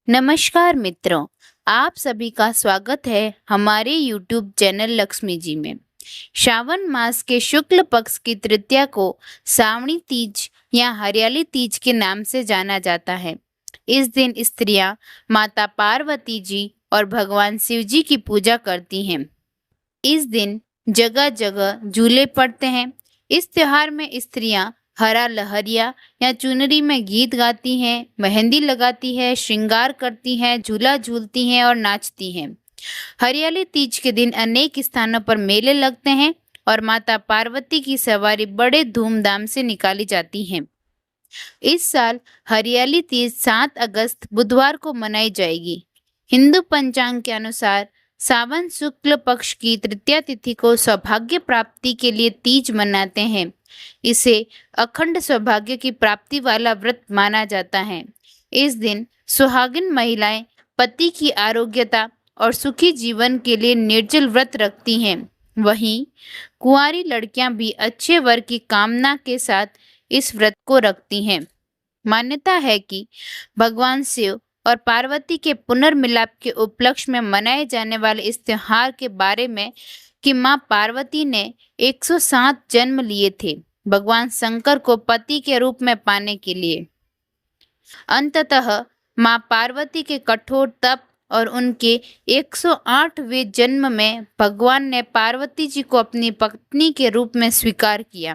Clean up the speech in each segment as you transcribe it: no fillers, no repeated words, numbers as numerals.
नमस्कार मित्रों, आप सभी का स्वागत है हमारे YouTube चैनल लक्ष्मी जी में। श्रावण मास के शुक्ल पक्ष की तृतीया को सावणी तीज या हरियाली तीज के नाम से जाना जाता है। इस दिन स्त्रियां माता पार्वती जी और भगवान शिव जी की पूजा करती हैं। इस दिन जगह जगह झूले पड़ते हैं। इस त्योहार में स्त्रियां हरा लहरिया या चुनरी में गीत गाती हैं, मेहंदी लगाती है, श्रृंगार करती हैं, झूला झूलती हैं और नाचती हैं। हरियाली तीज के दिन अनेक स्थानों पर मेले लगते हैं और माता पार्वती की सवारी बड़े धूमधाम से निकाली जाती है। इस साल हरियाली तीज 7 अगस्त बुधवार को मनाई जाएगी। हिंदू पंचांग के अनुसार सावन शुक्ल पक्ष की तृतीया तिथि को सौभाग्य प्राप्ति के लिए तीज मनाते हैं। इसे अखंड सौभाग्य की प्राप्ति वाला व्रत माना जाता है। इस दिन सुहागिन महिलाएं पति की आरोग्यता और सुखी जीवन के लिए निर्जल व्रत रखती हैं। वहीं कुंवारी लड़कियां भी अच्छे वर की कामना के साथ इस व्रत को रखती हैं। मान्यता है कि भगवान शिव और पार्वती के पुनर्मिलाप के उपलक्ष्य में मनाए जाने वाले इस त्योहार के बारे में कि मां पार्वती ने 107 जन्म लिए थे भगवान शंकर को पति के रूप में पाने के लिए। अंततः मां पार्वती के कठोर तप और उनके 108वें जन्म में भगवान ने पार्वती जी को अपनी पत्नी के रूप में स्वीकार किया।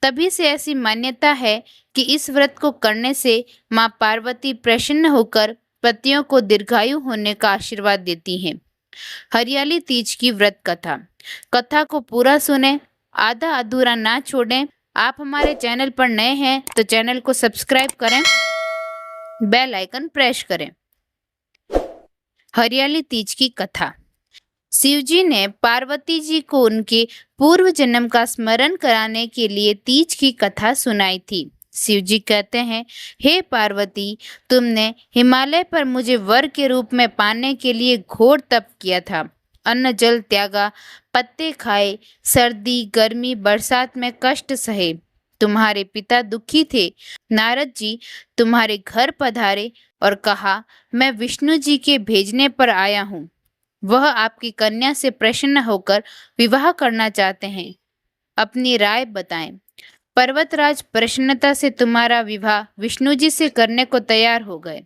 तभी से ऐसी मान्यता है कि इस व्रत को करने से मां पार्वती प्रसन्न होकर पतियों को दीर्घायु होने का आशीर्वाद देती हैं। हरियाली तीज की व्रत कथा को पूरा सुने, आधा अधूरा ना छोड़ें। आप हमारे चैनल पर नए हैं तो चैनल को सब्सक्राइब करें, बेल आइकन प्रेस करें। हरियाली तीज की कथा। शिव जी ने पार्वती जी को उनके पूर्व जन्म का स्मरण कराने के लिए तीज की कथा सुनाई थी। शिव जी कहते हैं, हे पार्वती, तुमने हिमालय पर मुझे वर के रूप में पाने के लिए घोर तप किया था। अन्न जल त्यागा, पत्ते खाए, सर्दी गर्मी बरसात में कष्ट सहे। तुम्हारे पिता दुखी थे। नारद जी तुम्हारे घर पधारे और कहा, मैं विष्णु जी के भेजने पर आया हूँ। वह आपकी कन्या से प्रसन्न होकर विवाह करना चाहते हैं। अपनी राय बताएं। पर्वतराज प्रसन्नता से तुम्हारा विवाह विष्णु जी से करने को तैयार हो गए।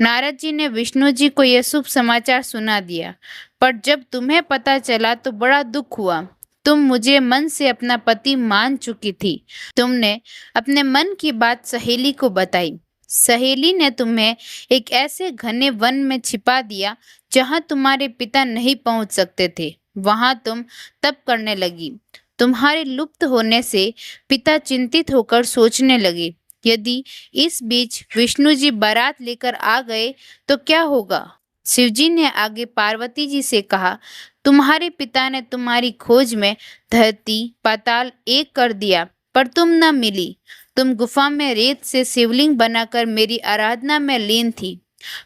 नारद जी ने विष्णु जी को यह शुभ समाचार सुना दिया, पर जब तुम्हें पता चला तो बड़ा दुख हुआ। तुम मुझे मन से अपना पति मान चुकी थी। तुमने अपने मन की बात सहेली को बताई। सहेली ने तुम्हें एक ऐसे घने वन में छिपा दिया जहां तुम्हारे पिता नहीं पहुंच सकते थे। वहां तुम तप करने लगी। तुम्हारे लुप्त होने से पिता चिंतित होकर सोचने लगे, यदि इस बीच विष्णु जी बारात लेकर आ गए तो क्या होगा। शिव जी ने आगे पार्वती जी से कहा, तुम्हारे पिता ने तुम्हारी खोज में धरती पाताल एक कर दिया, पर तुम न मिली। तुम गुफा में रेत से शिवलिंग बनाकर मेरी आराधना में लीन थी।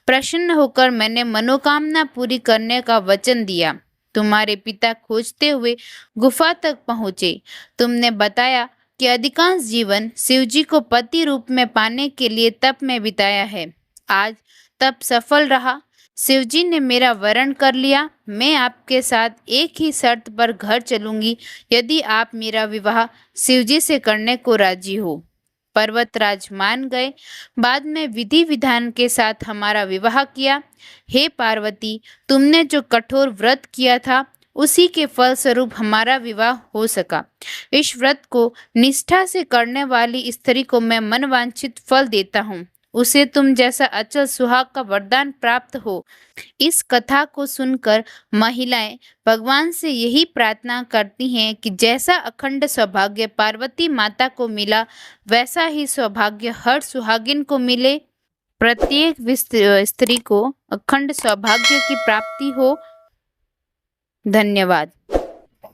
प्रसन्न होकर मैंने मनोकामना पूरी करने का वचन दिया। तुम्हारे पिता खोजते हुए गुफा तक पहुँचे। तुमने बताया कि अधिकांश जीवन शिव जी को पति रूप में पाने के लिए तप में बिताया है। आज तप सफल रहा। शिव जी ने मेरा वरण कर लिया। मैं आपके साथ एक ही शर्त पर घर चलूंगी, यदि आप मेरा विवाह शिव जी से करने को राजी हो। पर्वतराज मान गए। बाद में विधि विधान के साथ हमारा विवाह किया। हे पार्वती, तुमने जो कठोर व्रत किया था उसी के फल स्वरूप हमारा विवाह हो सका। इस व्रत को निष्ठा से करने वाली स्त्री को मैं मनवांछित फल देता हूँ। उसे तुम जैसा अचल सुहाग का वरदान प्राप्त हो। इस कथा को सुनकर महिलाएं भगवान से यही प्रार्थना करती हैं कि जैसा अखंड सौभाग्य पार्वती माता को मिला, वैसा ही सौभाग्य हर सुहागिन को मिले। प्रत्येक स्त्री को अखंड सौभाग्य की प्राप्ति हो। धन्यवाद।